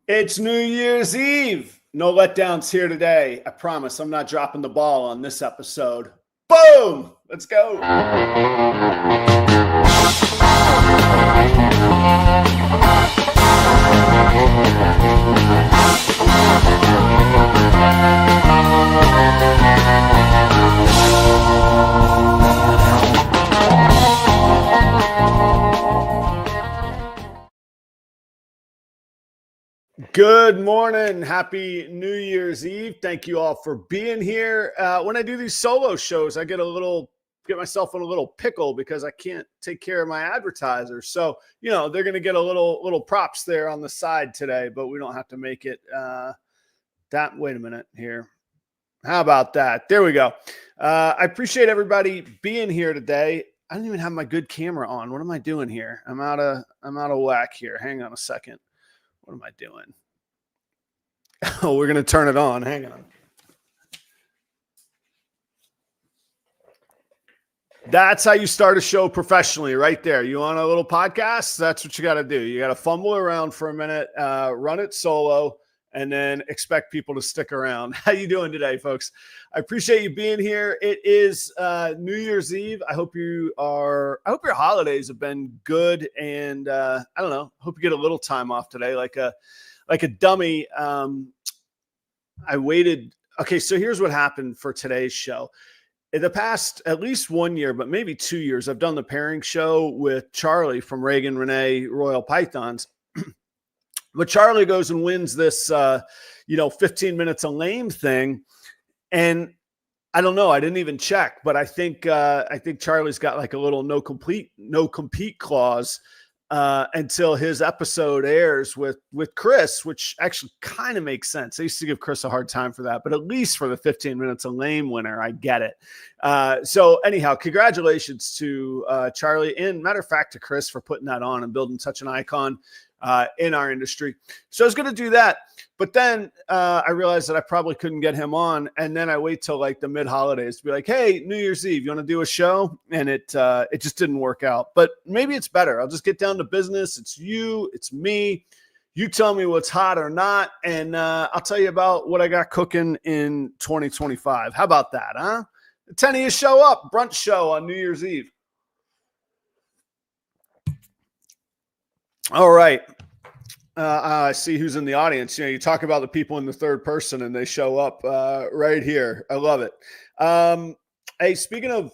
It's New Year's Eve. No letdowns here today. I promise I'm not dropping the ball on this episode. Boom! Let's go. Good morning. Happy New Year's Eve. Thank you all for being here. When I do these solo shows, I get myself in a little pickle because I can't take care of my advertisers. So, they're going to get a little props there on the side today, but we don't have to make it wait a minute here. How about that? There we go. I appreciate everybody being here today. I don't even have my good camera on. What am I doing here? I'm out of whack here. Hang on a second. What am I doing? Oh, we're going to turn it on. Hang on. That's how you start a show professionally right there. You want a little podcast? That's what you got to do. You got to fumble around for a minute, run it solo, and then expect people to stick around. How you doing today, folks? I appreciate you being here. It is New Year's Eve. I hope your holidays have been good, and I don't know. Hope you get a little time off today, like a dummy. I waited. Okay, so here's what happened for today's show. In the past, at least 1 year, but maybe 2 years, I've done the pairing show with Charlie from Reagan Renee Royal Pythons. But Charlie goes and wins this, 15 minutes of lame thing. And I don't know. I didn't even check, but I think Charlie's got like a little no compete clause until his episode airs with Chris, which actually kind of makes sense. I used to give Chris a hard time for that, but at least for the 15 minutes of lame winner, I get it. So anyhow, congratulations to Charlie, and matter of fact, to Chris for putting that on and building such an icon in our industry. So I was going to do that, but then I realized that I probably couldn't get him on. And then I wait till like the mid holidays to be like, hey, New Year's Eve, you want to do a show? And it just didn't work out, but maybe it's better. I'll just get down to business. It's you, it's me. You tell me what's hot or not. And I'll tell you about what I got cooking in 2025. How about that? Huh? 10 of you show up, brunch show on New Year's Eve. All right. I see who's in the audience. You talk about the people in the third person and they show up right here. I love it. Hey, speaking of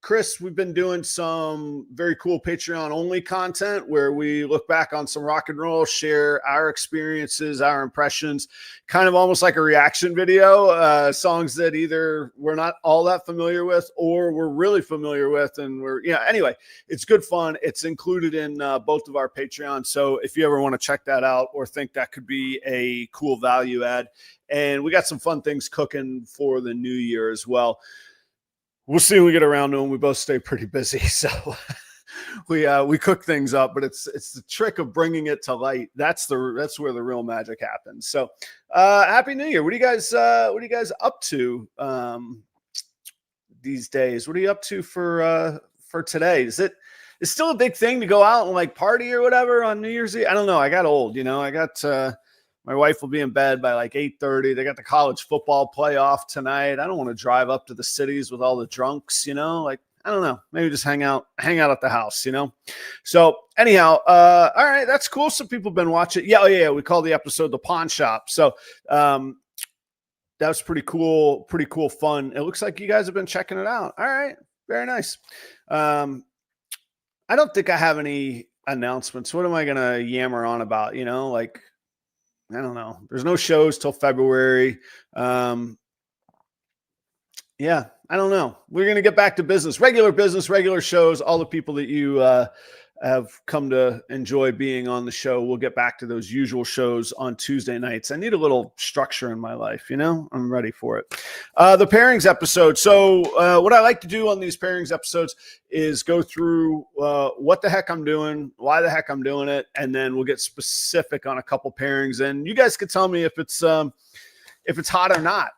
Chris, we've been doing some very cool Patreon only content where we look back on some rock and roll, share our experiences, our impressions, kind of almost like a reaction video, songs that either we're not all that familiar with or we're really familiar with. And anyway, it's good fun. It's included in both of our Patreon. So if you ever want to check that out or think that could be a cool value add, and we got some fun things cooking for the new year as well. We'll see when we get around to them. We both stay pretty busy, so we cook things up. But it's the trick of bringing it to light. That's where the real magic happens. So, Happy New Year! What are you guys up to these days? What are you up to for today? It's still a big thing to go out and like party or whatever on New Year's Eve? I don't know. I got old. I got. My wife will be in bed by like 8:30. They got the college football playoff tonight. I don't want to drive up to the cities with all the drunks, like, I don't know, maybe just hang out at the house, So anyhow, all right, that's cool. Some people have been watching. Yeah. We call the episode The Pawn Shop. So, that was pretty cool fun. It looks like you guys have been checking it out. All right. Very nice. I don't think I have any announcements. What am I going to yammer on about? I don't know. There's no shows till February. Yeah, I don't know. We're going to get back to business, regular shows, all the people that you have come to enjoy being on the show. We'll get back to those usual shows on Tuesday nights. I need a little structure in my life, I'm ready for it. The pairings episode. So what I like to do on these pairings episodes is go through what the heck I'm doing, why the heck I'm doing it, and then we'll get specific on a couple pairings. And you guys can tell me if it's hot or not,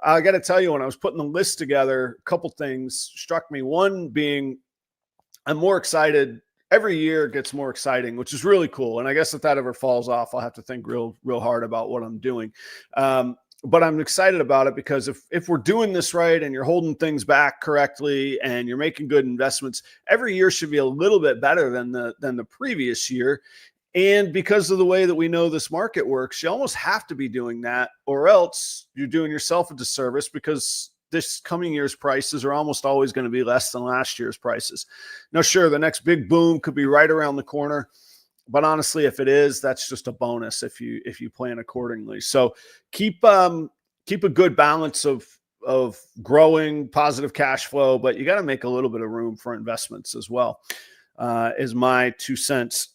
I got to tell you, when I was putting the list together, a couple things struck me. One being, I'm more excited every year it gets more exciting, which is really cool. And I guess if that ever falls off, I'll have to think real hard about what I'm doing. But I'm excited about it because if we're doing this right and you're holding things back correctly and you're making good investments, every year should be a little bit better than the previous year. And because of the way that we know this market works, you almost have to be doing that, or else you're doing yourself a disservice, because this coming year's prices are almost always going to be less than last year's prices. Now, sure, the next big boom could be right around the corner, but honestly, if it is, that's just a bonus if you plan accordingly. So keep a good balance of growing positive cash flow, but you got to make a little bit of room for investments as well. Is my 2 cents.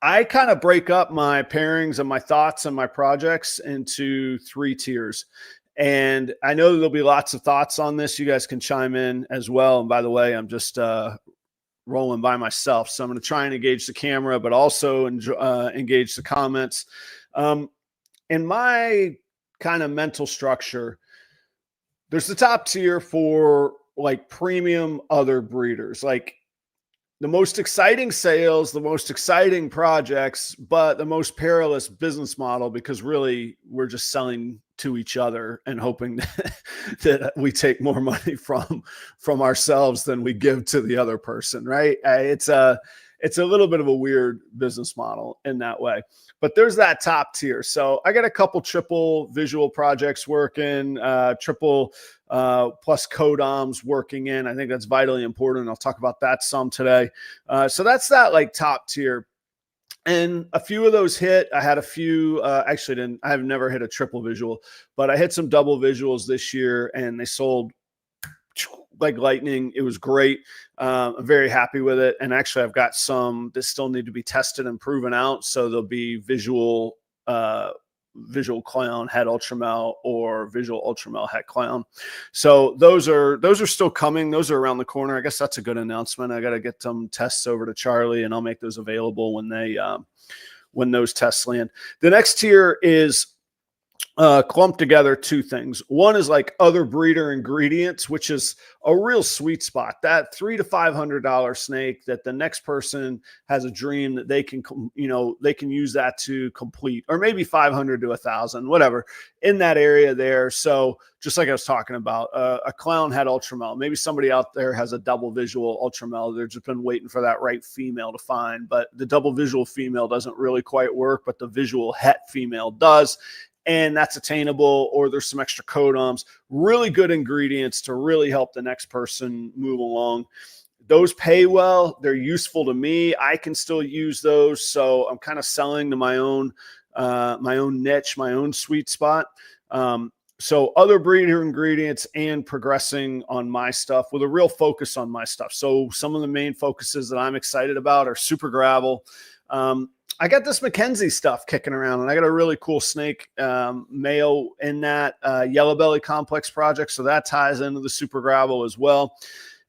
I kind of break up my pairings and my thoughts and my projects into 3 tiers. And I know there'll be lots of thoughts on this. You guys can chime in as well. And by the way, I'm just rolling by myself, so I'm going to try and engage the camera, but also engage the comments. In my kind of mental structure, there's the top tier for like premium other breeders, like the most exciting sales, the most exciting projects, but the most perilous business model, because really we're just selling to each other and hoping that we take more money from ourselves than we give to the other person, right? It's a little bit of a weird business model in that way. But there's that top tier. So I got a couple triple visual projects working, triple plus codoms working in. I think that's vitally important. I'll talk about that some today. So that's that like top tier. And a few of those hit. I had a few, I have never hit a triple visual, but I hit some double visuals this year and they sold like lightning. It was great. I'm very happy with it. And actually I've got some that still need to be tested and proven out. So there'll be visual clown het ultramel or visual ultramel het clown. So those are still coming. Those are around the corner. I guess that's a good announcement. I got to get some tests over to Charlie and I'll make those available when those tests land. The next tier is clumped together 2 things. One is like other breeder ingredients, which is a real sweet spot. That $300 to $500 snake that the next person has a dream that they can use that to complete, or maybe 500 to 1,000, whatever, in that area there. So just like I was talking about, a clown het ultramel. Maybe somebody out there has a double visual ultramel. They've just been waiting for that right female to find, but the double visual female doesn't really quite work, but the visual het female does. And that's attainable, or there's some extra codoms, really good ingredients to really help the next person move along. Those pay well. They're useful to me. I can still use those. So I'm kind of selling to my own niche, my own sweet spot. So other breeder ingredients and progressing on my stuff with a real focus on my stuff. So some of the main focuses that I'm excited about are super gravel. I got this Mackenzie stuff kicking around, and I got a really cool snake male in that yellow belly complex project. So that ties into the super gravel as well.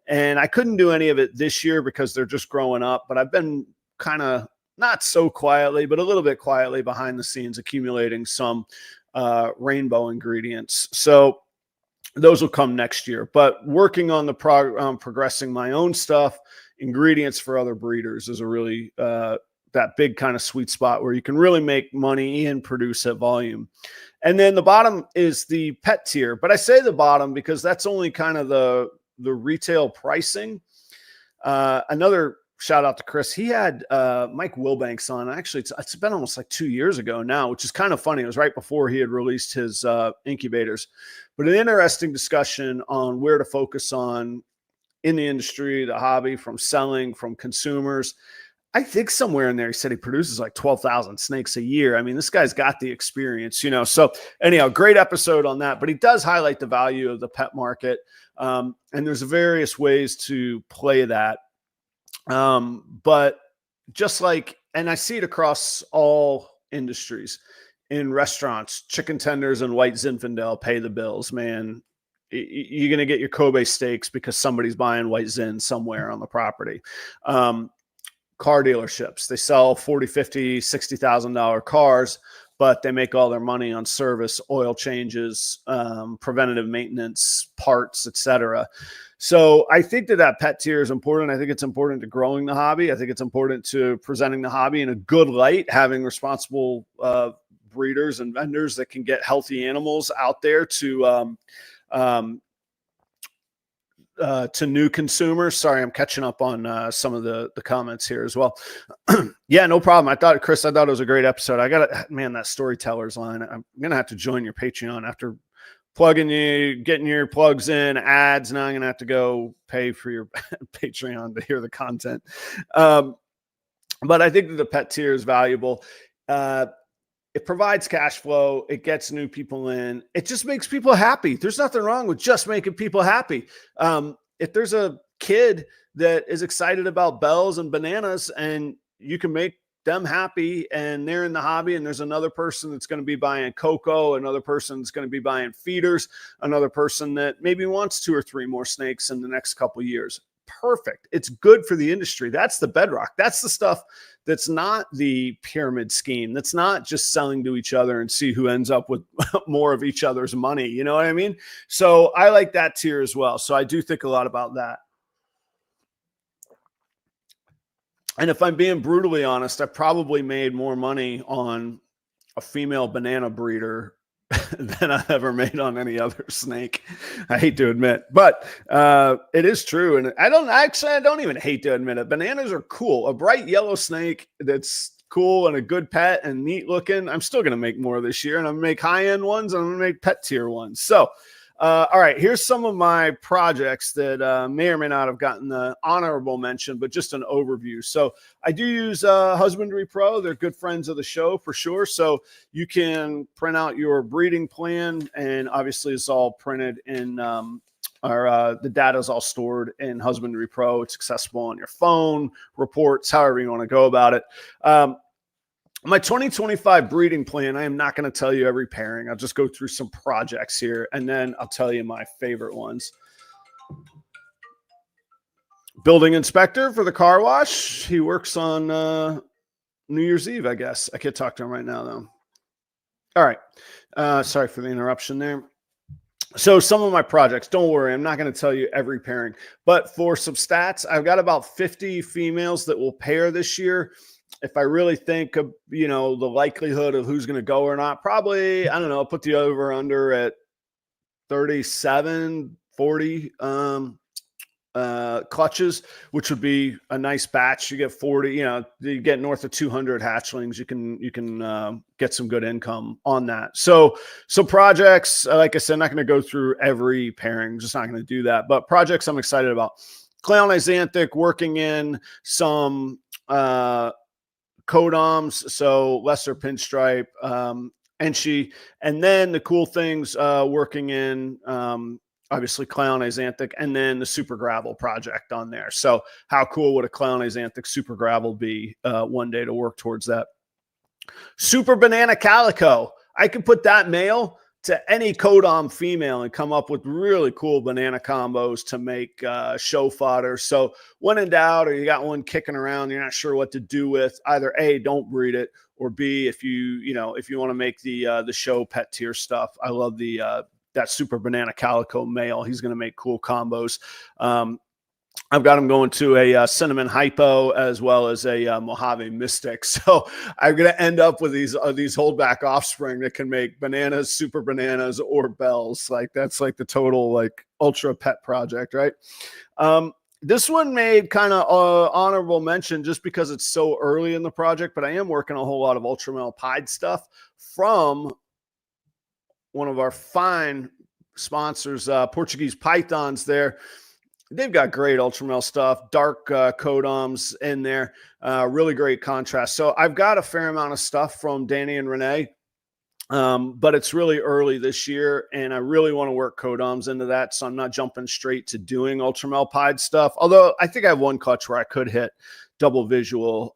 And I couldn't do any of it this year because they're just growing up, but I've been kind of not so quietly, but a little bit quietly behind the scenes accumulating some rainbow ingredients. So those will come next year, but working on the progressing my own stuff, ingredients for other breeders is a really, that big kind of sweet spot where you can really make money and produce at volume. And then the bottom is the pet tier, but I say the bottom because that's only kind of the retail pricing. Another shout out to Chris. He had Mike Wilbanks on. Actually, it's been almost like 2 years ago now, which is kind of funny. It was right before he had released his incubators, but an interesting discussion on where to focus on in the industry, the hobby, from selling, from consumers. I think somewhere in there, he said he produces like 12,000 snakes a year. I mean, this guy's got the experience, you know? So anyhow, great episode on that, but he does highlight the value of the pet market. And there's various ways to play that. But just like, and I see it across all industries, in restaurants, chicken tenders and white Zinfandel pay the bills, man. You're going to get your Kobe steaks because somebody's buying white Zin somewhere on the property. car dealerships. They sell $40, $50, $60,000 cars, but they make all their money on service, oil changes, preventative maintenance, parts, etc. So I think that pet tier is important. I think it's important to growing the hobby. I think it's important to presenting the hobby in a good light, having responsible breeders and vendors that can get healthy animals out there to new consumers. Sorry, I'm catching up on some of the comments here as well. Yeah, no problem. Chris, I thought it was a great episode. I got it, man, that storyteller's line. I'm going to have to join your Patreon after getting your plugs in, ads. Now I'm going to have to go pay for your Patreon to hear the content. But I think that the pet tier is valuable. It provides cash flow. It gets new people in. It just makes people happy. There's nothing wrong with just making people happy. If there's a kid that is excited about bells and bananas and you can make them happy and they're in the hobby, and there's another person that's going to be buying cocoa, another person that's going to be buying feeders, another person that maybe wants 2 or 3 more snakes in the next couple of years. Perfect. It's good for the industry. That's the bedrock. That's the stuff that's not the pyramid scheme. That's not just selling to each other and see who ends up with more of each other's money. You know what I mean? So I like that tier as well. So I do think a lot about that. And if I'm being brutally honest, I probably made more money on a female banana breeder than I've ever made on any other snake. I hate to admit, but it is true. And I don't even hate to admit it. Bananas are cool. A bright yellow snake that's cool and a good pet and neat looking, I'm still going to make more this year, and I'm going to make high-end ones, and I'm going to make pet tier ones. So all right, here's some of my projects that may or may not have gotten the honorable mention, but just an overview. So I do use Husbandry Pro. They're good friends of the show for sure. So you can print out your breeding plan, and obviously it's all printed in the data is all stored in Husbandry Pro. It's accessible on your phone, reports, however you want to go about it. My 2025 breeding plan, I am not going to tell you every pairing. I'll just go through some projects here, and then I'll tell you my favorite ones. Building inspector for the car wash. He works on New Year's Eve, I guess. I can't talk to him right now, though. All right. Sorry for the interruption there. So some of my projects, don't worry, I'm not going to tell you every pairing. But for some stats, I've got about 50 females that will pair this year. If I really think of, the likelihood of who's going to go or not, probably, I don't know, put the over under at 37, 40 clutches, which would be a nice batch. You get 40, you get north of 200 hatchlings. You can get some good income on that. So projects, like I said, I'm not going to go through every pairing, just not going to do that. But projects I'm excited about. Clown Xanthic, working in some Codoms, so lesser pinstripe, Enchi, and then the cool things working in obviously Clown Xanthic, and then the Super Gravel project on there. So how cool would a Clown Xanthic Super Gravel be one day to work towards that? Super Banana Calico. I could put that male to any Codom female and come up with really cool banana combos to make show fodder. So when in doubt, or you got one kicking around, you're not sure what to do with, either A, don't breed it, or B, if you want to make the show pet tier stuff. I love that Super Banana Calico male. He's going to make cool combos. I've got him going to a Cinnamon Hypo as well as a Mojave Mystic. So I'm going to end up with these holdback offspring that can make bananas, super bananas, or bells. Like that's like the total like ultra pet project, right? This one made kind of honorable mention just because it's so early in the project, but I am working a whole lot of ultra male pied stuff from one of our fine sponsors, Portuguese Pythons there. They've got great ultramel stuff, dark Codoms in there, really great contrast. So I've got a fair amount of stuff from Danny and Renee, but it's really early this year, and I really want to work Codoms into that, so I'm not jumping straight to doing ultramel pied stuff, although I think I have one clutch where I could hit double visual.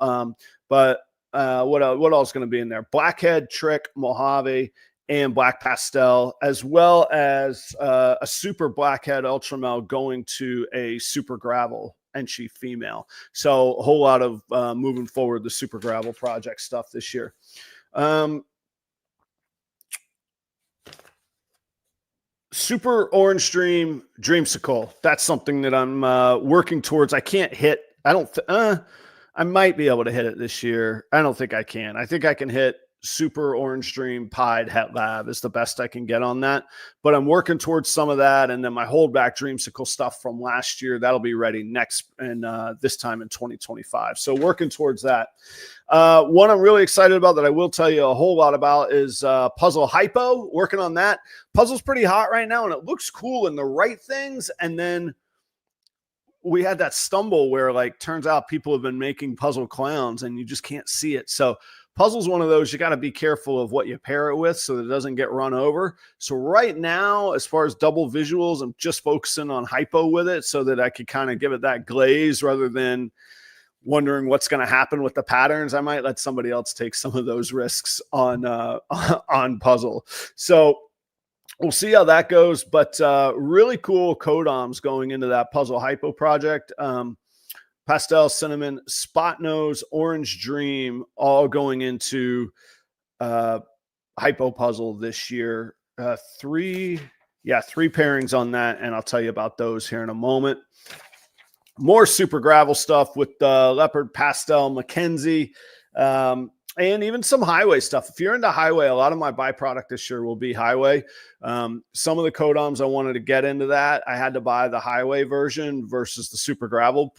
But what else is going to be in there? Blackhead, Trick, Mojave, and Black Pastel, as well as a super Blackhead Ultramel going to a Super Gravel and she female. So a whole lot of moving forward the Super Gravel project stuff this year. Super Orange Dream Dreamsicle. That's something that I'm working towards. I can't hit. I might be able to hit it this year. I don't think I can. I think I can hit Super Orange Dream Pied Het Lab is the best I can get on that. But I'm working towards some of that. And then my holdback Dreamsicle stuff from last year, that'll be ready next and this time in 2025. So working towards that. One I'm really excited about that I will tell you a whole lot about is Puzzle Hypo. Working on that. Puzzle's pretty hot right now, and it looks cool in the right things. And then we had that stumble where, like, turns out people have been making puzzle clowns and you just can't see it. So Puzzle's one of those you got to be careful of what you pair it with so that it doesn't get run over. So right now, as far as double visuals, I'm just focusing on Hypo with it so that I could kind of give it that glaze rather than wondering what's going to happen with the patterns. I might let somebody else take some of those risks on Puzzle. So we'll see how that goes, but really cool codoms going into that Puzzle Hypo project. Pastel, Cinnamon, Spot Nose, Orange Dream, all going into Hypo Puzzle this year. Three pairings on that, and I'll tell you about those here in a moment. More Super Gravel stuff with Leopard, Pastel, Mackenzie, and even some Highway stuff. If you're into Highway, a lot of my byproduct this year will be Highway. Some of the codoms I wanted to get into that, I had to buy the Highway version versus the Super Gravel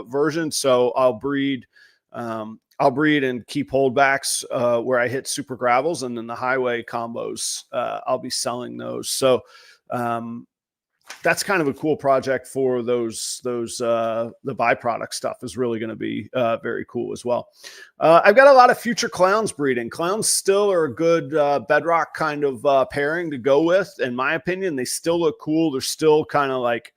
version. So I'll breed and keep holdbacks where I hit Super Gravels, and then the Highway combos, I'll be selling those. So that's kind of a cool project for those the byproduct stuff is really going to be very cool as well. I've got a lot of future clowns breeding. Clowns still are a good bedrock kind of pairing to go with. In my opinion, they still look cool. They're still kind of like,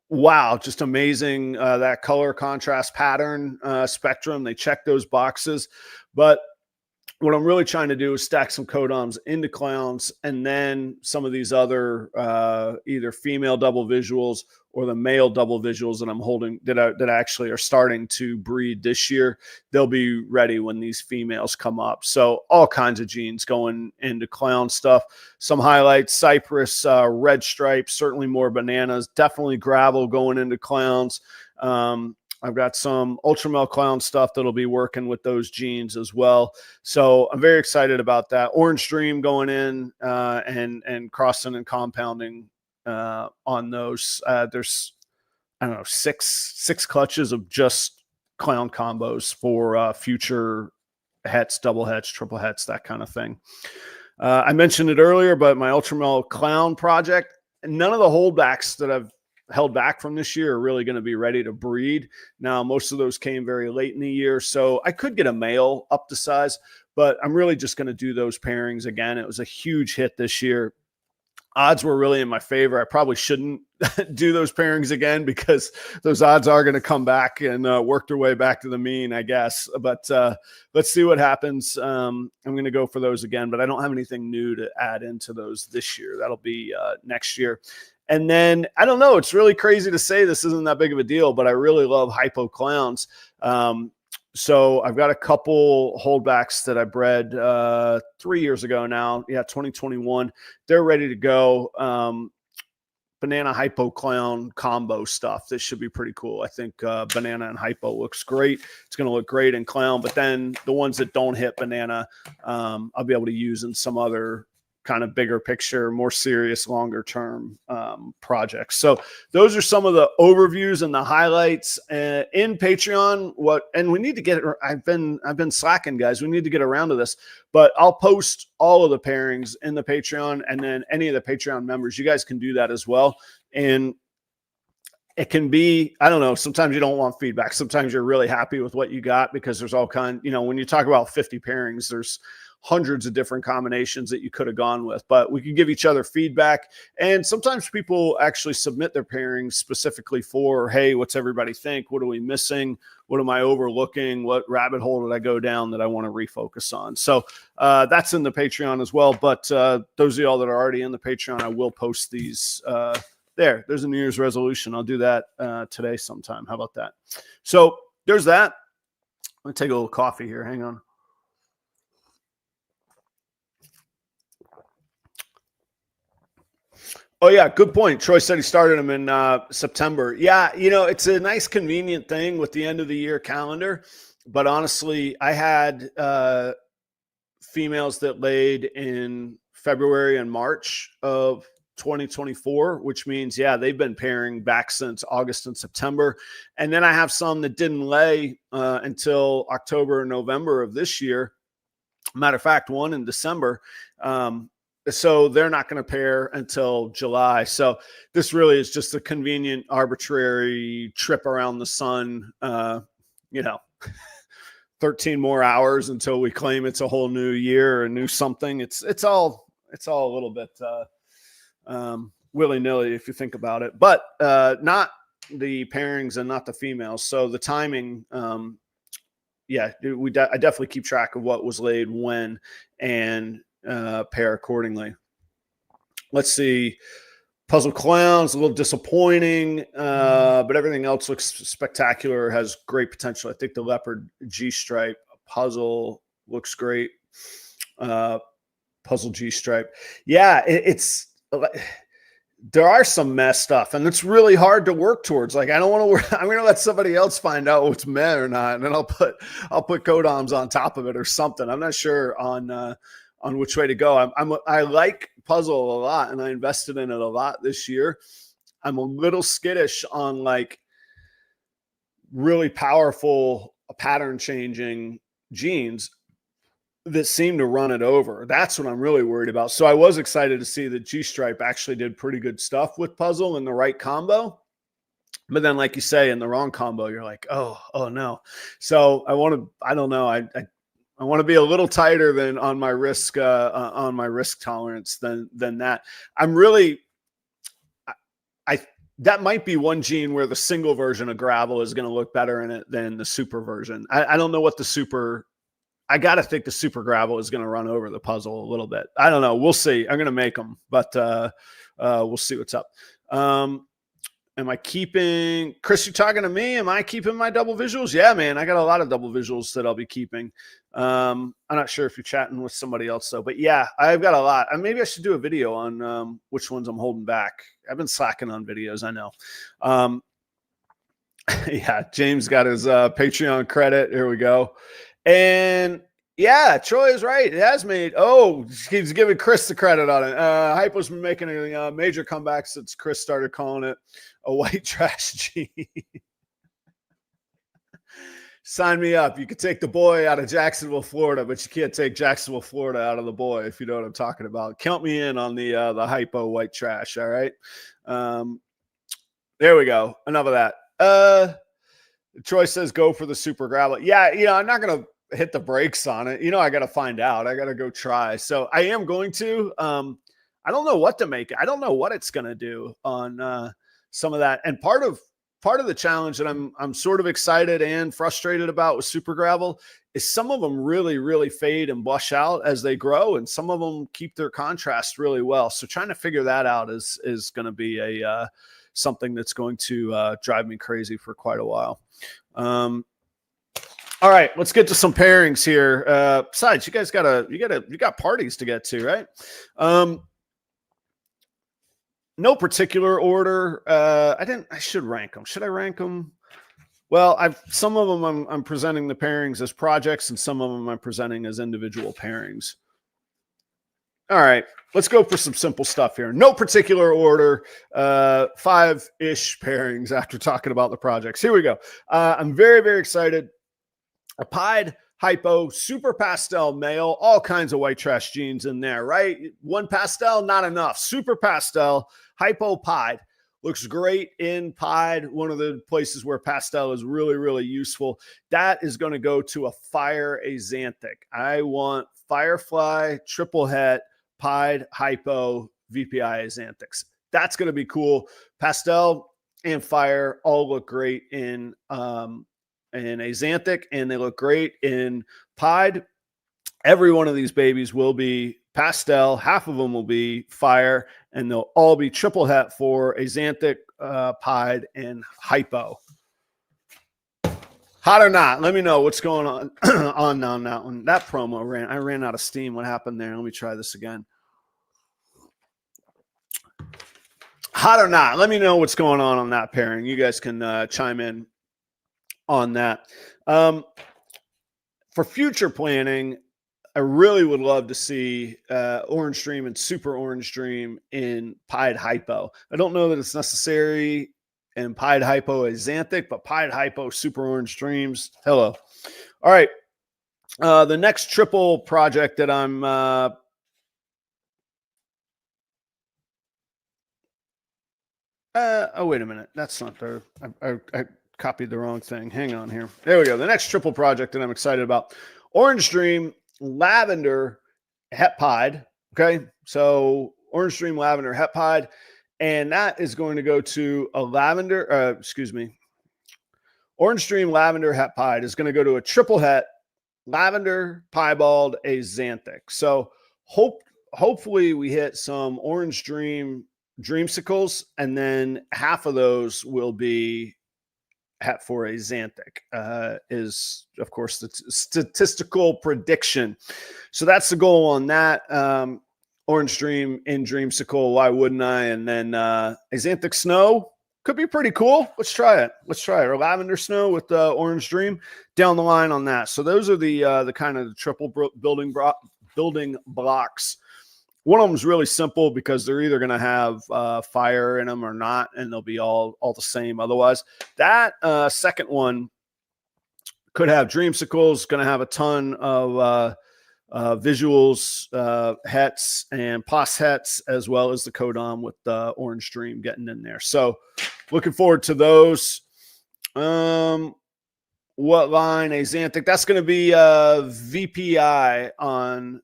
wow, just amazing. That color contrast pattern spectrum, they check those boxes. But what I'm really trying to do is stack some codoms into clowns, and then some of these other either female double visuals or the male double visuals that I'm holding that actually are starting to breed this year. They'll be ready when these females come up. So all kinds of genes going into clown stuff. Some highlights: Cypress, red stripes, certainly more bananas, definitely gravel going into clowns. I've got some Ultramel clown stuff that'll be working with those genes as well. So I'm very excited about that. Orange Dream going in and crossing and compounding on those. There's, I don't know, six clutches of just clown combos for future hets, double hets, triple hets, that kind of thing. I mentioned it earlier, but my Ultramel clown project, none of the holdbacks that I've held back from this year are really going to be ready to breed. Now, most of those came very late in the year, so I could get a male up to size, but I'm really just going to do those pairings again. It was a huge hit this year. Odds were really in my favor. I probably shouldn't do those pairings again because those odds are going to come back and work their way back to the mean, I guess. But let's see what happens. I'm going to go for those again, but I don't have anything new to add into those this year. That'll be next year. And then, I don't know, it's really crazy to say this isn't that big of a deal, but I really love Hypo clowns. So I've got a couple holdbacks that I bred 3 years ago now. Yeah, 2021. They're ready to go. Banana Hypo clown combo stuff. This should be pretty cool. I think banana and Hypo looks great. It's going to look great in clown, but then the ones that don't hit banana, I'll be able to use in some other kind of bigger picture, more serious, longer term projects. So those are some of the overviews and the highlights in Patreon. And we need to get, I've been slacking, guys. We need to get around to this, but I'll post all of the pairings in the Patreon, and then any of the Patreon members, you guys can do that as well. And it can be, I don't know, sometimes you don't want feedback. Sometimes you're really happy with what you got because there's all kind, when you talk about 50 pairings, there's hundreds of different combinations that you could have gone with, but we can give each other feedback. And sometimes people actually submit their pairings specifically for, hey, what's everybody think? What are we missing? What am I overlooking? What rabbit hole did I go down that I want to refocus on? So that's in the Patreon as well. But those of y'all that are already in the Patreon, I will post these there's a New Year's resolution. I'll do that today sometime. How about that? So there's that. Let me take a little coffee here. Hang on. Oh, yeah, good point. Troy said he started them in September. Yeah, it's a nice convenient thing with the end of the year calendar. But honestly, I had females that laid in February and March of 2024, which means, yeah, they've been pairing back since August and September. And then I have some that didn't lay until October and November of this year. Matter of fact, one in December. So they're not going to pair until July. So this really is just a convenient, arbitrary trip around the sun, 13 more hours until we claim it's a whole new year or a new something. It's all a little bit willy-nilly if you think about it, but not the pairings and not the females. So the timing, I definitely keep track of what was laid when and pair accordingly. Let's see. Puzzle Clowns, a little disappointing, but everything else looks spectacular, has great potential. I think the Leopard G-Stripe puzzle looks great. Puzzle G-Stripe. Yeah, there are some meh stuff, and it's really hard to work towards. Like, I don't want to work. I'm going to let somebody else find out what's meh or not, and then I'll put codoms on top of it or something. I'm not sure on which way to go. I like puzzle a lot, and I invested in it a lot this year. I'm a little skittish on like really powerful pattern changing genes that seem to run it over. That's what I'm really worried about. So I was excited to see that G-Stripe actually did pretty good stuff with puzzle in the right combo. But then, like you say, in the wrong combo, you're like, oh no. So I don't know. I want to be a little tighter than on my risk tolerance than that. That might be one gene where the single version of gravel is going to look better in it than the super version. I don't know what the super. I got to think the super gravel is going to run over the puzzle a little bit. I don't know. We'll see. I'm going to make them, but we'll see what's up. Am I keeping, Chris, you talking to me? Am I keeping my double visuals? Yeah, man, I got a lot of double visuals that I'll be keeping. I'm not sure if you're chatting with somebody else though, but yeah, I've got a lot. Maybe I should do a video on which ones I'm holding back. I've been slacking on videos, I know. Yeah, James got his Patreon credit. Here we go. And yeah, Troy is right. It has made. Oh, he's giving Chris the credit on it. Hypo's been making a major comeback since Chris started calling it a white trash gene. Sign me up. You could take the boy out of Jacksonville, Florida, but you can't take Jacksonville, Florida out of the boy, if you know what I'm talking about. Count me in on the hypo white trash. All right. There we go. Enough of that. Troy says go for the super gravel. Yeah, I'm not gonna hit the brakes on it. I got to find out. I got to go try. So I am going to. I don't know what to make. I don't know what it's going to do on some of that. And part of the challenge that I'm sort of excited and frustrated about with super gravel is some of them really, really fade and blush out as they grow, and some of them keep their contrast really well. So trying to figure that out is going to be a something that's going to drive me crazy for quite a while. All right, let's get to some pairings here. Besides, you guys you got parties to get to, right? No particular order. I should rank them. Should I rank them? Well, some of them I'm presenting the pairings as projects, and some of them I'm presenting as individual pairings. All right, let's go for some simple stuff here. No particular order, 5-ish pairings after talking about the projects. Here we go. I'm very, very excited. A pied, hypo, super pastel male, all kinds of white trash genes in there, right? One pastel, not enough. Super pastel, hypo pied. Looks great in pied, one of the places where pastel is really, really useful. That is going to go to a fire axanthic. I want firefly, triple het, pied, hypo, VPI axanthics. That's going to be cool. Pastel and fire all look great in axanthic, and they look great in pied. every one of these babies will be pastel. Half of them will be fire, and they'll all be triple het for Axanthic, pied, and hypo. Hot or not? Let me know what's going on on that one. That promo I ran out of steam. What happened there? Let me try this again. Hot or not? Let me know what's going on that pairing. You guys can chime in on that. For future planning, I really would love to see Orange Dream and Super Orange Dream in pied hypo. I don't know that it's necessary in pied hypo Axanthic, but pied hypo Super Orange Dreams. Hello. All right. The next triple project that I'm oh, wait a minute. That's not the I copied the wrong thing. Hang on here. There we go. The next triple project that I'm excited about. Orange Dream, Lavender, Het Pied. Okay. So Orange Dream, Lavender, Het Pied. And that is going to go to a lavender, Orange Dream, Lavender, Het Pied is going to go to a triple het, Lavender, Piebald, Axanthic. So hopefully we hit some Orange Dream dreamsicles, and then half of those will be het for Axanthic, is of course the statistical prediction. So that's the goal on that. Orange Dream in dreamsicle, why wouldn't I? And then Axanthic Snow could be pretty cool. Let's try it. Or Lavender Snow with Orange Dream down the line on that. So those are the kind of the triple building blocks. One of them is really simple because they're either going to have fire in them or not, and they'll be all the same otherwise. That second one could have dreamsicles, going to have a ton of visuals, hets and pos hets, as well as the codon with the Orange Dream getting in there. So looking forward to those. What line? Axanthic. That's going to be VPI on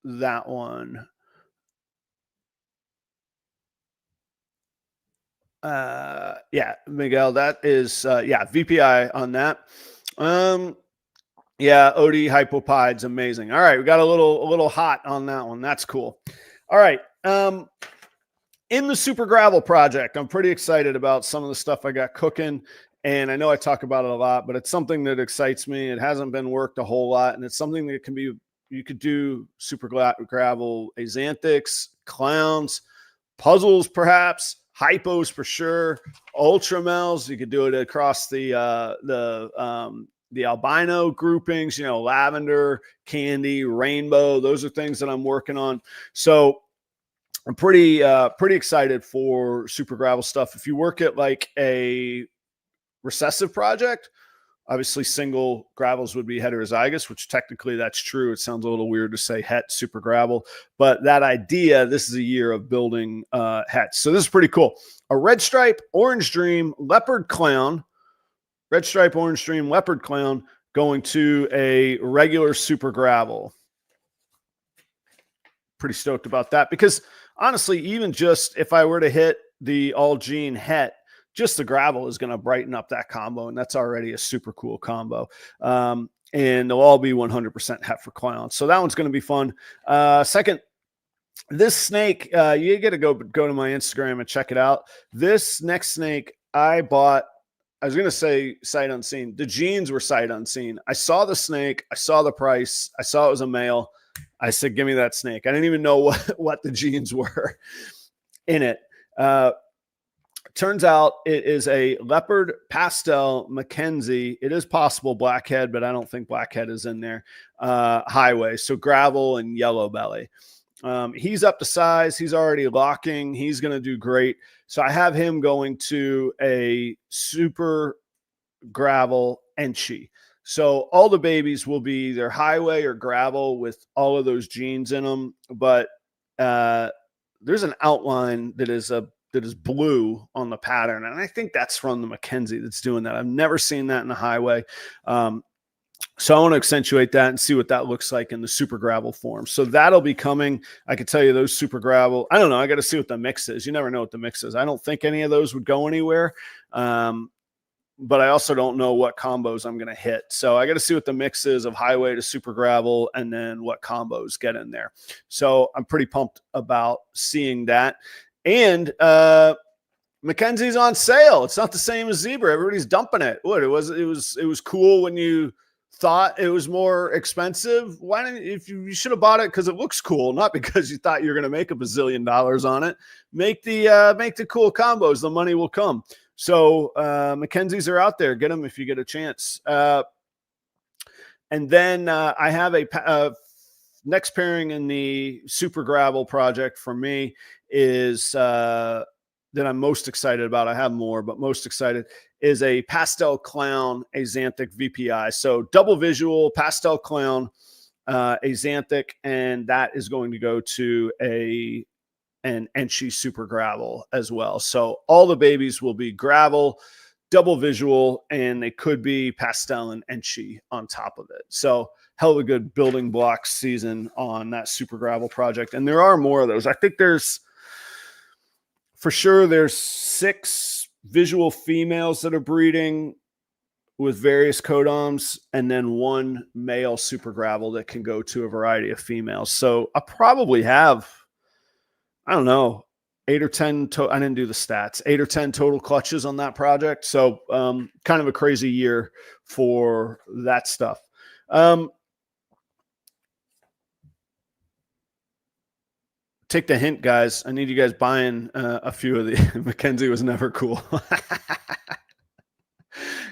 that one. Yeah, Miguel, that is VPI on that. Yeah, OD Hypopide's amazing. All right, we got a little hot on that one. That's cool. All right. In the Super Gravel project, I'm pretty excited about some of the stuff I got cooking. And I know I talk about it a lot, but it's something that excites me. It hasn't been worked a whole lot, and it's something that can be, you could do Super Gravel Axanthics, clowns, puzzles perhaps, hypos for sure, ultramels. You could do it across the albino groupings, you know, lavender, candy, rainbow. Those are things that I'm working on. So I'm pretty excited for Super Gravel stuff. If you work at like a recessive project, obviously single gravels would be heterozygous, which technically that's true. It sounds a little weird to say het Super Gravel, but that idea, this is a year of building hets. So this is pretty cool. A red stripe, orange dream, leopard clown, red stripe, orange dream, leopard clown going to a regular Super Gravel. Pretty stoked about that because honestly, even just if I were to hit the all gene het, just the gravel is going to brighten up that combo. And that's already a super cool combo. And they'll all be 100% het for clowns. So that one's going to be fun. Second, this snake, you got to go to my Instagram and check it out. This next snake I bought, I was going to say sight unseen. The genes were sight unseen. I saw the snake. I saw the price. I saw it was a male. I said, give me that snake. I didn't even know what the genes were in it. Turns out it is a leopard pastel Mackenzie. It is possible blackhead, but I don't think blackhead is in there. Highway. So gravel and yellow belly. He's up to size. He's already locking. He's going to do great. So I have him going to a Super Gravel Enchi. So all the babies will be either highway or gravel with all of those genes in them. But there's an outline that is blue on the pattern. And I think that's from the Mackenzie that's doing that. I've never seen that in the highway. So I want to accentuate that and see what that looks like in the Super Gravel form. So that'll be coming. I can tell you those Super Gravel, I don't know. I got to see what the mix is. You never know what the mix is. I don't think any of those would go anywhere. but I also don't know what combos I'm going to hit. So I got to see what the mix is of highway to super gravel and then what combos get in there. So I'm pretty pumped about seeing that. And Mackenzie's on sale. It's not the same as Zebra. Everybody's dumping it. What it was cool when you thought it was more expensive. Why didn't you should have bought it because it looks cool, not because you thought you're going to make $1 bazillion on it. Make the cool combos. The money will come. So Mackenzie's are out there. Get them if you get a chance. And then I have a next pairing in the Super Gravel project for me is that I'm most excited about. I have more, but most excited is a pastel clown axanthic VPI. So double visual pastel clown axanthic, and that is going to go to an Enchi super gravel as well. So all the babies will be gravel, double visual, and they could be pastel and Enchi on top of it. So hell of a good building block season on that super gravel project. And there are more of those. I think there's 6 visual females that are breeding with various codoms, and then 1 male super gravel that can go to a variety of females. So I probably have, I don't know, 8 or 10. I didn't do the stats. 8 or 10 total clutches on that project. So kind of a crazy year for that stuff. Take the hint, guys. I need you guys buying a few of the Mackenzie was never cool.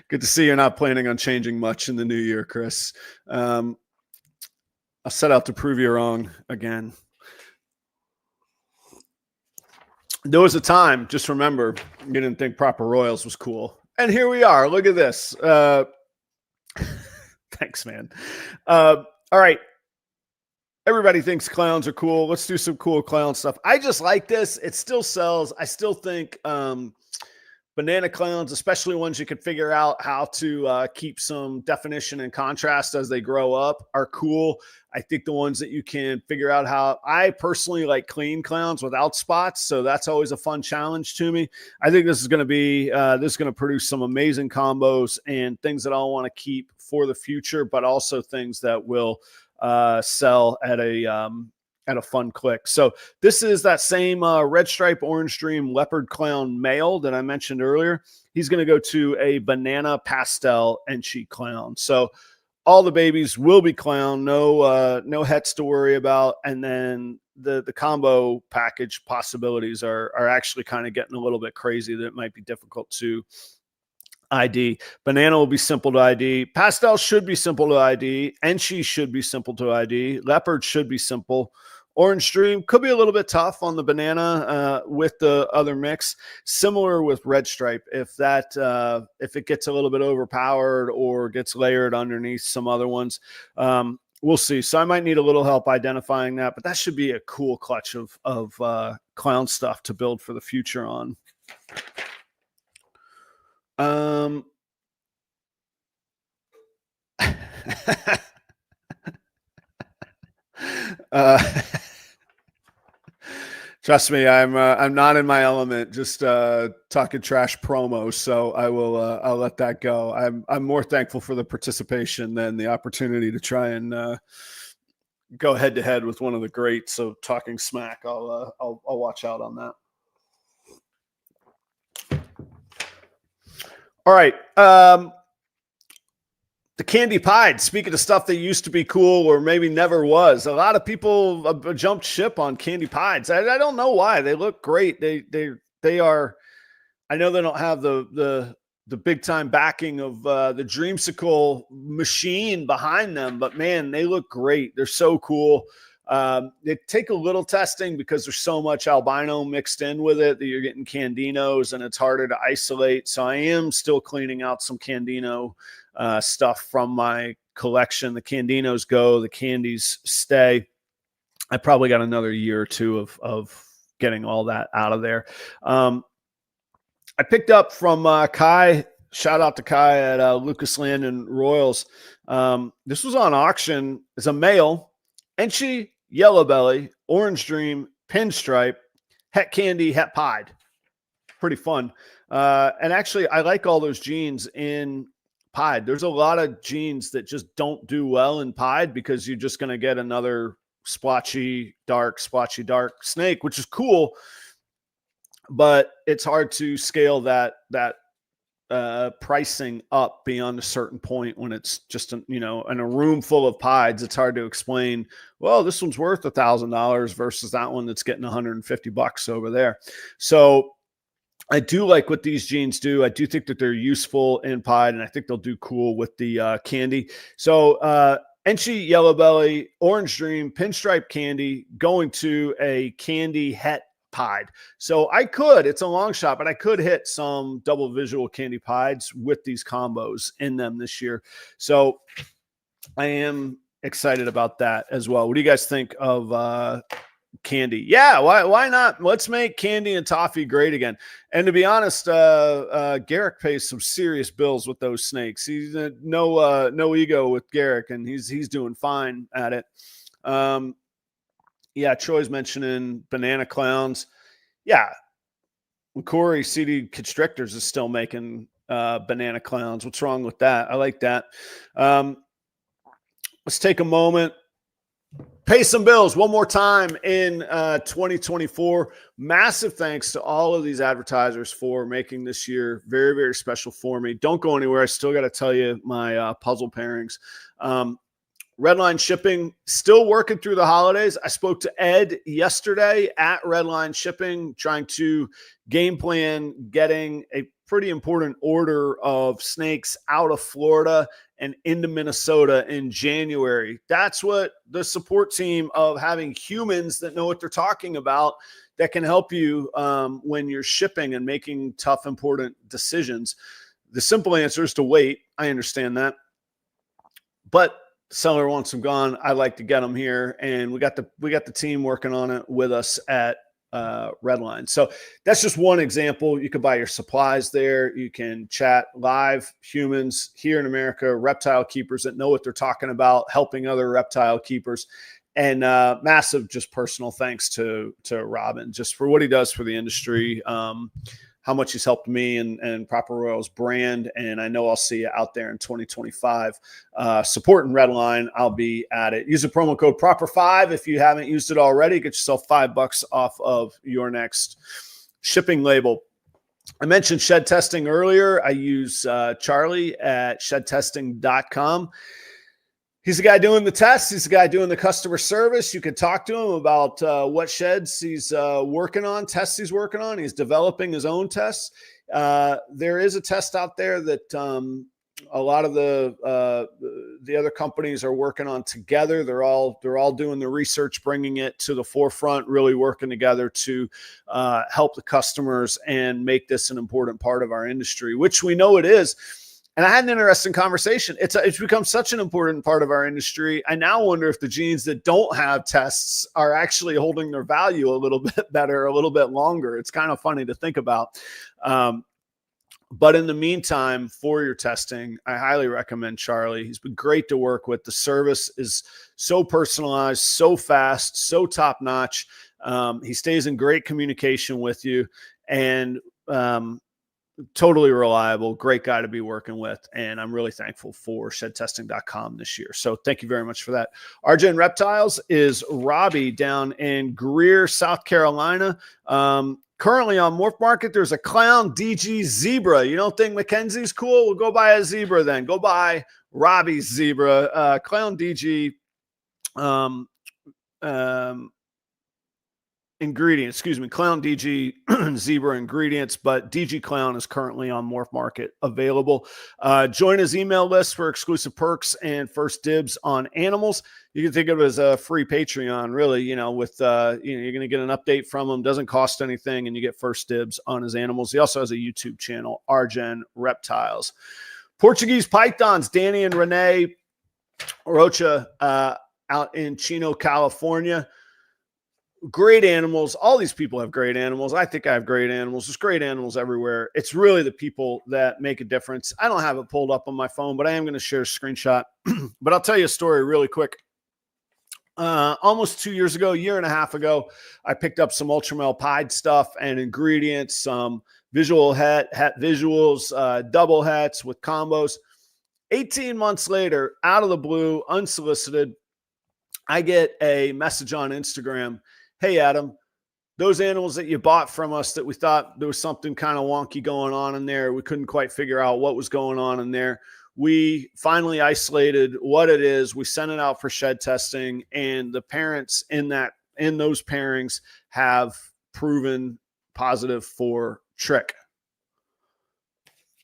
Good to see you're not planning on changing much in the new year, Chris. I'll set out to prove you wrong again. There was a time, just remember, you didn't think properroyals was cool. And here we are. Look at this. Thanks, man. All right. Everybody thinks clowns are cool. Let's do some cool clown stuff. I just like this. It still sells. I still think banana clowns, especially ones you can figure out how to keep some definition and contrast as they grow up, are cool. I think the ones that you can figure out how, I personally like clean clowns without spots. So that's always a fun challenge to me. I think this is going to be, this is going to produce some amazing combos and things that I'll want to keep for the future, but also things that will sell at a fun click. So this is that same red stripe orange dream leopard clown male that I mentioned earlier. He's going to go to a banana pastel Enchi clown. So all the babies will be clown, no hets to worry about. And then the combo package possibilities are actually kind of getting a little bit crazy that it might be difficult to ID. Banana will be simple to ID. Pastel should be simple to ID. Enchi should be simple to ID. Leopard should be simple. Orange Dream could be a little bit tough on the banana with the other mix. Similar with Red Stripe, if it gets a little bit overpowered or gets layered underneath some other ones, we'll see. So I might need a little help identifying that, but that should be a cool clutch of clown stuff to build for the future on. Trust me, I'm not in my element, just talking trash promos. So I will I'll let that go. I'm more thankful for the participation than the opportunity to try and go head to head with one of the greats. So talking smack, I'll watch out on that. All right. The candy pied, speaking of stuff that used to be cool or maybe never was, a lot of people jumped ship on candy pieds. I don't know why. They look great. They are, I know they don't have the big time backing of the Dreamsicle machine behind them, but man, they look great. They're so cool. They take a little testing because there's so much albino mixed in with it that you're getting candinos and it's harder to isolate. So I am still cleaning out some candino stuff from my collection. The candinos go, the candies stay. I probably got another year or two of getting all that out of there. I picked up from Kai. Shout out to Kai at Lucas Land and Royals. This was on auction as a male, Enchi, yellow belly, orange dream, pinstripe, het candy, het pied. Pretty fun. And actually, I like all those genes in pied. There's a lot of genes that just don't do well in pied because you're just going to get another splotchy dark snake, which is cool, but it's hard to scale that pricing up beyond a certain point when it's just in a room full of pieds. It's hard to explain, well, this one's worth $1,000 versus that one that's getting $150 over there. So I do like what these genes do. I do think that they're useful in pied, and I think they'll do cool with the candy. So Enchi, Yellow Belly, Orange Dream, Pinstripe Candy, going to a candy het pied. So it's a long shot, but I could hit some double visual candy pieds with these combos in them this year. So I am excited about that as well. What do you guys think of candy? Yeah, why not? Let's make candy and toffee great again. And to be honest, Garrick pays some serious bills with those snakes. He's no ego with Garrick, and he's doing fine at it. Yeah, Troy's mentioning banana clowns. Yeah, Corey CD Constrictors is still making banana clowns. What's wrong with that? I like that. Let's take a moment. Pay some bills one more time in 2024. Massive thanks to all of these advertisers for making this year very, very special for me. Don't go anywhere. I still got to tell you my puzzle pairings. Redline Shipping, still working through the holidays. I spoke to Ed yesterday at Redline Shipping, trying to game plan getting a pretty important order of snakes out of Florida and into Minnesota in January. That's what the support team of having humans that know what they're talking about that can help you when you're shipping and making tough, important decisions. The simple answer is to wait. I understand that. But seller wants them gone. I like to get them here, and we got the team working on it with us at Redline. So that's just one example. You could buy your supplies there. You can chat live, humans here in America, reptile keepers that know what they're talking about, helping other reptile keepers. And massive just personal thanks to Robin just for what he does for the industry. How much he's helped me and properroyals brand. And I know I'll see you out there in 2025. Supporting Redline, I'll be at it. Use the promo code PROPER5 if you haven't used it already. Get yourself $5 off of your next shipping label. I mentioned shed testing earlier. I use Charlie at shedtesting.com. He's the guy doing the tests. He's the guy doing the customer service. You can talk to him about what sheds he's working on, tests he's working on. He's developing his own tests. There is a test out there that a lot of the other companies are working on together. They're all doing the research, bringing it to the forefront, really working together to help the customers and make this an important part of our industry, which we know it is. And I had an interesting conversation. It's become such an important part of our industry. I now wonder if the genes that don't have tests are actually holding their value a little bit better, a little bit longer. It's kind of funny to think about. But in the meantime, for your testing, I highly recommend Charlie. He's been great to work with. The service is so personalized, so fast, so top-notch. He stays in great communication with you, and totally reliable, great guy to be working with. And I'm really thankful for shedtesting.com this year. So thank you very much for that. RJ and Reptiles is Robbie down in Greer, South Carolina. Currently on Morph Market, there's a clown DG zebra. You don't think Mackenzie's cool? We'll go buy a zebra then. Go buy Robbie's zebra. Clown DG ingredients, Clown DG zebra ingredients, but DG Clown is currently on Morph Market available. Join his email list for exclusive perks and first dibs on animals. You can think of it as a free Patreon, really, with, you're going to get an update from him. Doesn't cost anything, and you get first dibs on his animals. He also has a YouTube channel, RJ Reptiles. Portuguese pythons, Danny and Renee Rocha out in Chino, California. Great animals. All these people have great animals. I think I have great animals. There's great animals everywhere. It's really the people that make a difference. I don't have it pulled up on my phone, but I am going to share a screenshot. But I'll tell you a story really quick. Almost 2 years ago, a year and a half ago, I picked up some Ultramel pied stuff and ingredients, some visual het visuals, double hets with combos. 18 months later, out of the blue, unsolicited, I get a message on Instagram. Hey, Adam, those animals that you bought from us that we thought there was something kind of wonky going on in there, we couldn't quite figure out what was going on in there. We finally isolated what it is. We sent it out for shed testing, and the parents in those pairings have proven positive for trick.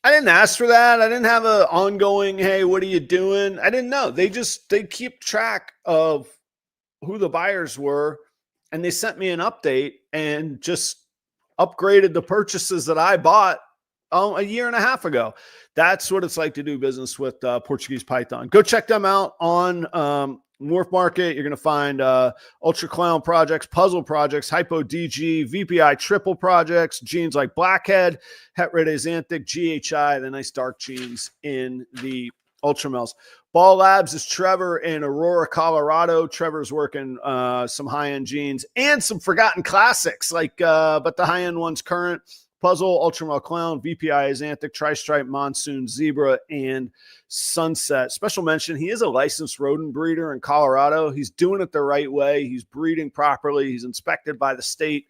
I didn't ask for that. I didn't have an ongoing, hey, what are you doing? I didn't know. They keep track of who the buyers were, and they sent me an update and just upgraded the purchases that I bought a year and a half ago. That's what it's like to do business with Portuguese Python. Go check them out on Morph Market. You're going to find Ultra Clown projects, puzzle projects, Hypo DG, VPI triple projects, genes like Blackhead, Het Red Xanthic, GHI, the nice dark genes in the Ultra Males. Ball Labs is Trevor in Aurora, Colorado. Trevor's working some high-end genes and some forgotten classics, but the high-end one's current. Puzzle, Ultramel Clown, VPI Xanthic, Tri-Stripe, Monsoon, Zebra, and Sunset. Special mention, he is a licensed rodent breeder in Colorado. He's doing it the right way. He's breeding properly. He's inspected by the state.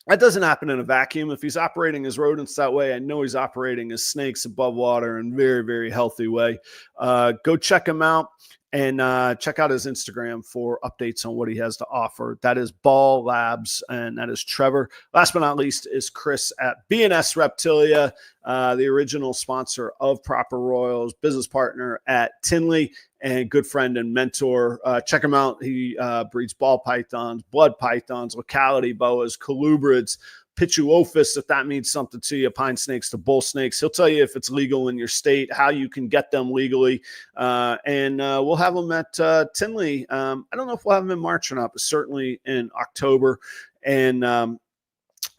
That doesn't happen in a vacuum. If he's operating his rodents that way, I know he's operating his snakes above water in a very, very healthy way. Go check him out. And check out his Instagram for updates on what he has to offer. That is Ball Labs, and that is Trevor. Last but not least is Chris at B and S Reptilia, the original sponsor of Proper Royals, business partner at Tinley, and good friend and mentor. Check him out. He breeds ball pythons, blood pythons, locality boas, colubrids, Pituophis, if that means something to you, pine snakes to bull snakes. He'll tell you if it's legal in your state, how you can get them legally. And we'll have them at Tinley. I don't know if we'll have them in March or not, but certainly in October. And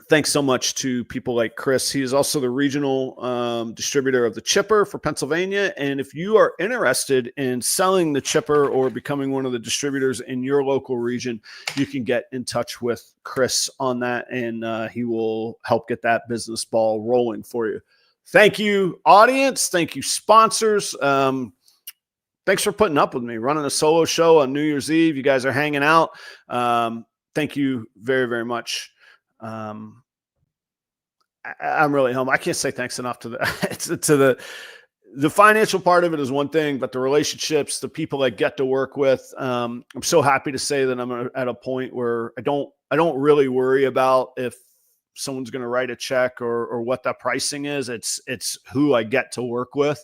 thanks so much to people like Chris. He is also the regional distributor of the chipper for Pennsylvania. And if you are interested in selling the chipper or becoming one of the distributors in your local region, you can get in touch with Chris on that, and he will help get that business ball rolling for you. Thank you, audience. Thank you, sponsors. Thanks for putting up with me running a solo show on New Year's Eve. You guys are hanging out. Thank you very, very much. I'm really home. I can't say thanks enough to the financial part of it is one thing, but the relationships, the people I get to work with, I'm so happy to say that I'm at a point where I don't really worry about if someone's going to write a check or what that pricing is. It's who I get to work with.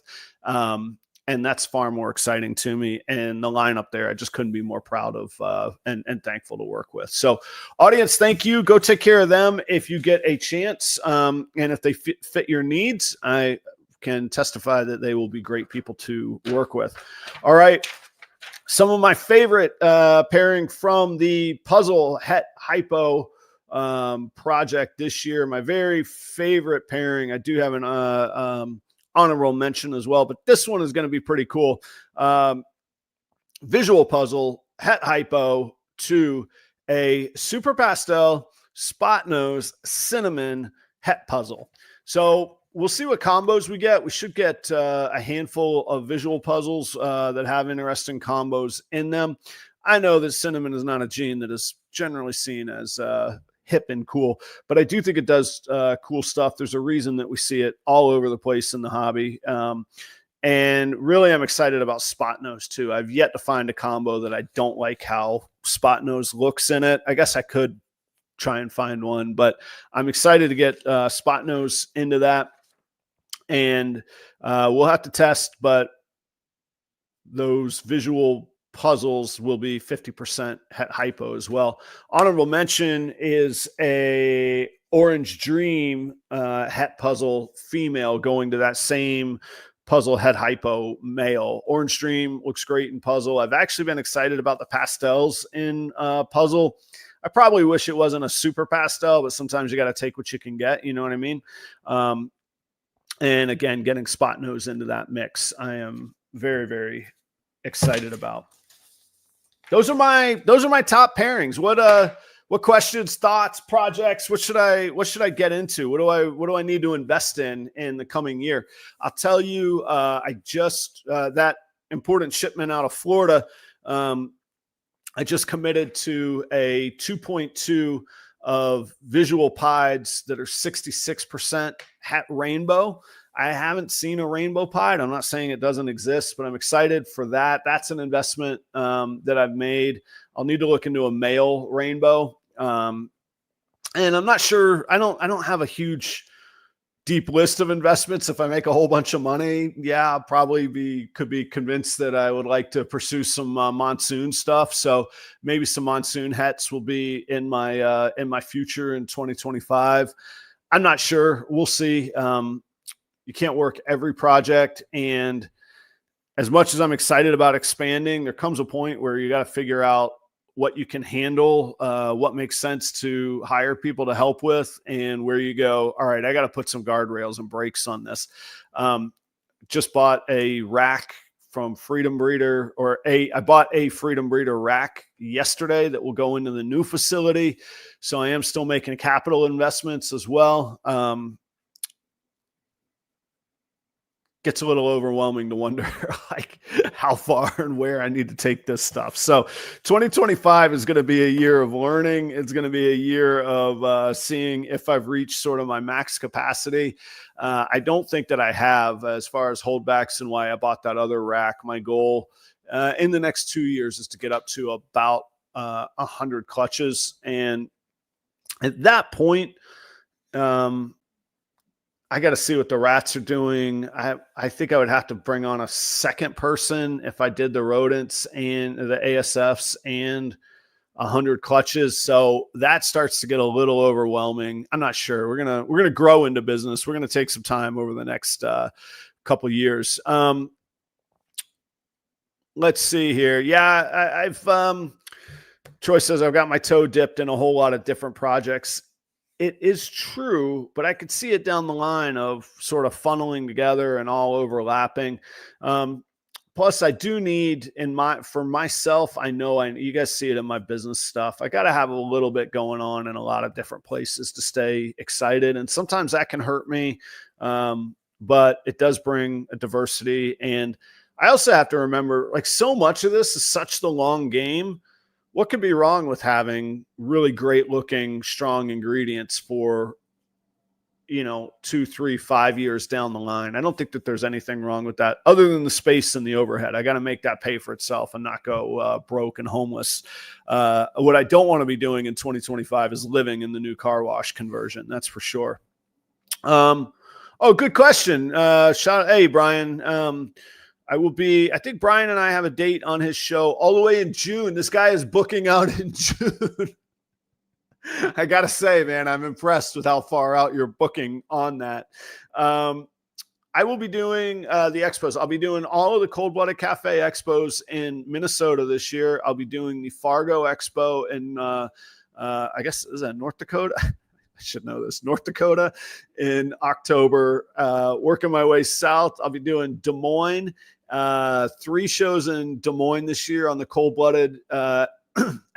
And that's far more exciting to me. And the lineup there, I just couldn't be more proud of and thankful to work with. So, audience, thank you. Go take care of them if you get a chance. And if they fit your needs, I can testify that they will be great people to work with. All right. Some of my favorite pairing from the Puzzle Het Hypo project this year. My very favorite pairing. I do have an honorable mention as well, but this one is going to be pretty cool. Visual puzzle, Het Hypo to a super pastel, spot nose, cinnamon het puzzle. So we'll see what combos we get. We should get a handful of visual puzzles that have interesting combos in them. I know that cinnamon is not a gene that is generally seen as hip and cool, but I do think it does cool stuff. There's a reason that we see it all over the place in the hobby. And really, I'm excited about Spot Nose too. I've yet to find a combo that I don't like how Spot Nose looks in it. I guess I could try and find one, but I'm excited to get Spot Nose into that. And we'll have to test, but those visual puzzles will be 50% Het Hypo as well. Honorable mention is a Orange Dream het puzzle female going to that same puzzle Het Hypo male. Orange Dream looks great in puzzle. I've actually been excited about the pastels in puzzle. I probably wish it wasn't a super pastel, but sometimes you got to take what you can get. You know what I mean? And again, getting Spot Nose into that mix, I am very, very excited about. Those are my top pairings. What questions, thoughts, projects? What should I get into? What do I need to invest in the coming year? I'll tell you. I just that important shipment out of Florida. I just committed to a 2.2 of visual pieds that are 66% rainbow. I haven't seen a rainbow pied. I'm not saying it doesn't exist, but I'm excited for that. That's an investment that I've made. I'll need to look into a male rainbow. And I'm not sure. I don't have a huge deep list of investments. If I make a whole bunch of money, yeah, I'll probably could be convinced that I would like to pursue some monsoon stuff. So maybe some monsoon hets will be in my future in 2025. I'm not sure. We'll see. You can't work every project, and as much as I'm excited about expanding, there comes a point where you got to figure out what you can handle, what makes sense to hire people to help with, and where you go, all right, I got to put some guardrails and brakes on this. Just bought a rack from Freedom Breeder, I bought a Freedom Breeder rack yesterday that will go into the new facility. So I am still making capital investments as well. Gets a little overwhelming to wonder like how far and where I need to take this stuff. So 2025 is going to be a year of learning. It's going to be a year of seeing if I've reached sort of my max capacity. I don't think that I have, as far as holdbacks and why I bought that other rack. My goal in the next 2 years is to get up to about 100 clutches. And at that point, I got to see what the rats are doing. I think I would have to bring on a second person if I did the rodents and the ASFs and 100 clutches. So that starts to get a little overwhelming. I'm not sure. We're gonna grow into business. We're gonna take some time over the next couple years. Let's see here. Yeah, I've Troy says I've got my toe dipped in a whole lot of different projects. It is true, but I could see it down the line of sort of funneling together and all overlapping. Plus, I do need for myself, I know you guys see it in my business stuff. I got to have a little bit going on in a lot of different places to stay excited. And sometimes that can hurt me, but it does bring a diversity. And I also have to remember, like, so much of this is such the long game. What could be wrong with having really great looking, strong ingredients for, 2, 3, 5 years down the line? I don't think that there's anything wrong with that other than the space and the overhead. I got to make that pay for itself and not go broke and homeless. What I don't want to be doing in 2025 is living in the new car wash conversion. That's for sure. Good question. Hey, Brian. I think Brian and I have a date on his show all the way in June. This guy is booking out in June. I got to say, man, I'm impressed with how far out you're booking on that. I will be doing the expos. I'll be doing all of the Cold-Blooded Cafe expos in Minnesota this year. I'll be doing the Fargo Expo in, I guess, is that North Dakota? I should know this. North Dakota in October. Working my way south. I'll be doing Des Moines. 3 shows in Des Moines this year on the Cold-Blooded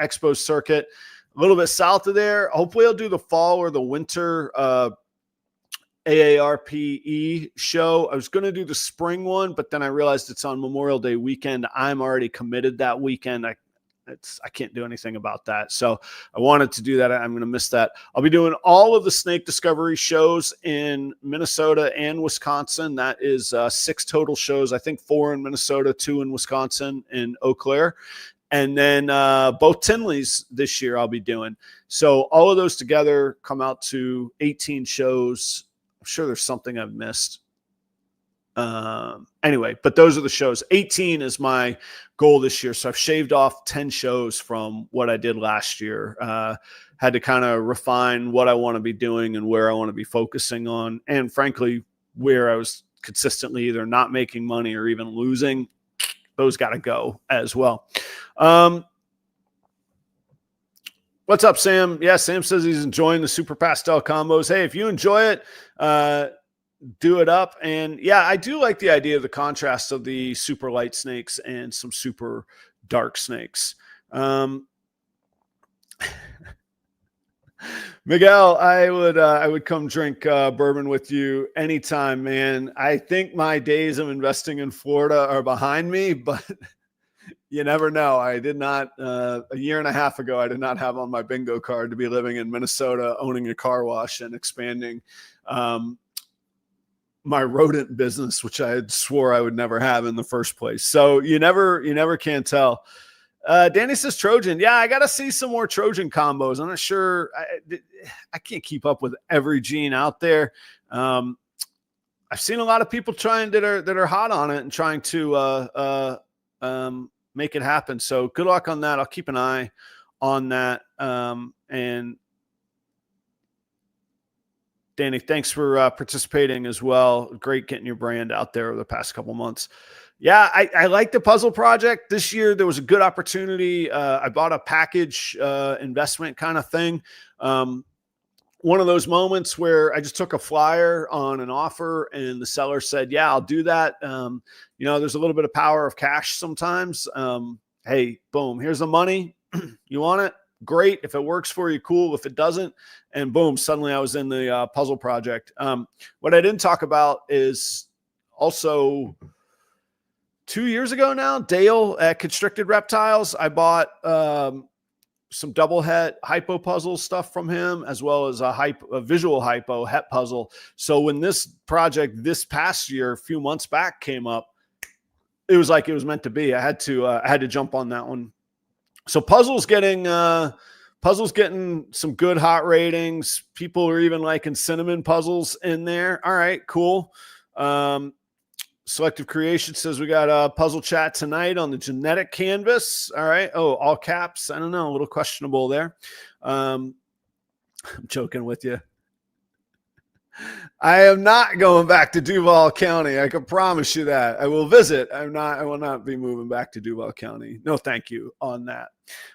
Expo circuit. A little bit south of there. Hopefully I'll do the fall or the winter AARPE show. I was going to do the spring one, but then I realized it's on Memorial Day weekend. I'm already committed that weekend. I can't do anything about that. So I wanted to do that. I'm going to miss that. I'll be doing all of the snake discovery shows in Minnesota and Wisconsin. That is 6 total shows. I think 4 in Minnesota, 2 in Wisconsin, in Eau Claire. And then both Tinleys this year I'll be doing. So all of those together come out to 18 shows. I'm sure there's something I've missed. Anyway, but those are the shows. 18 is my goal this year. So I've shaved off 10 shows from what I did last year. Had to kind of refine what I want to be doing and where I want to be focusing on. And frankly, where I was consistently either not making money or even losing, those got to go as well. What's up, Sam? Yeah, Sam says he's enjoying the super pastel combos. Hey, if you enjoy it, do it up. And yeah, I do like the idea of the contrast of the super light snakes and some super dark snakes. Miguel, I would come drink bourbon with you anytime, man. I think my days of investing in Florida are behind me, but you never know. I did not, a year and a half ago, I did not have on my bingo card to be living in Minnesota, owning a car wash and expanding my rodent business, which I had swore I would never have in the first place. So you never can tell. Danny says Trojan. Yeah, I got to see some more Trojan combos. I'm not sure. I can't keep up with every gene out there. I've seen a lot of people trying that are hot on it and trying to make it happen. So good luck on that. I'll keep an eye on that. And Danny, thanks for participating as well. Great getting your brand out there over the past couple months. Yeah, I like the puzzle project. This year, there was a good opportunity. I bought a package investment kind of thing. One of those moments where I just took a flyer on an offer and the seller said, yeah, I'll do that. There's a little bit of power of cash sometimes. Hey, boom, here's the money. You want it? Great. If it works for you, cool. If it doesn't, and boom, suddenly I was in the puzzle project. What I didn't talk about is also 2 years ago now, Dale at Constricted Reptiles, I bought some double het hypo puzzle stuff from him, as well as a visual hypo het puzzle. So when this project this past year, a few months back, came up, it was like it was meant to be. I had to jump on that one. So puzzles getting some good hot ratings. People are even liking cinnamon puzzles in there. All right, cool. Selective Creation says we got a puzzle chat tonight on the genetic canvas. All right. Oh, all caps. I don't know. A little questionable there. I'm joking with you. I am not going back to Duval County. I can promise you that. I will visit. I will not be moving back to Duval County. No, thank you on that.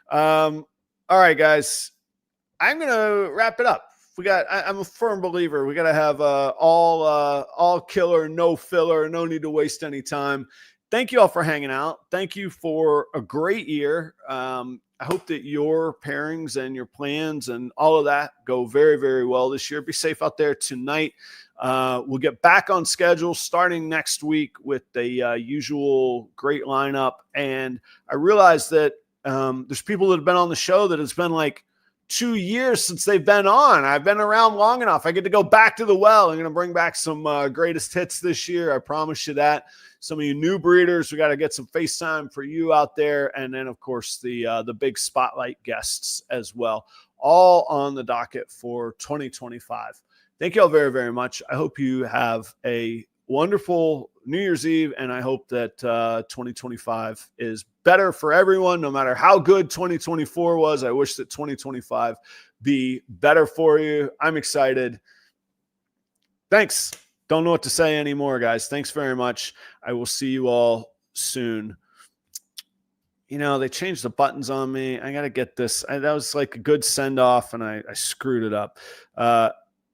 All right, guys. I'm going to wrap it up. I'm a firm believer. We got to have all killer, no filler, no need to waste any time. Thank you all for hanging out. Thank you for a great year. I hope that your pairings and your plans and all of that go very, very well this year. Be safe out there tonight. We'll get back on schedule starting next week with the usual great lineup. And I realize that there's people that have been on the show that it's been like 2 years since they've been on. I've been around long enough. I get to go back to the well. I'm going to bring back some greatest hits this year. I promise you that. Some of you new breeders, we got to get some FaceTime for you out there. And then, of course, the big spotlight guests as well, all on the docket for 2025. Thank you all very, very much. I hope you have a wonderful New Year's Eve, and I hope that 2025 is better for everyone, no matter how good 2024 was. I wish that 2025 be better for you. I'm excited. Thanks. Don't know what to say anymore, guys. Thanks very much. I will see you all soon. They changed the buttons on me. I got to get this. That was like a good send-off, and I screwed it up.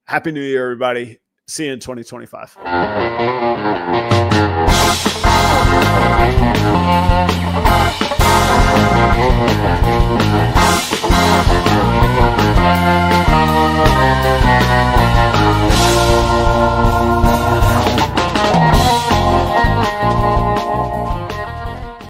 Happy New Year, everybody. See you in 2025.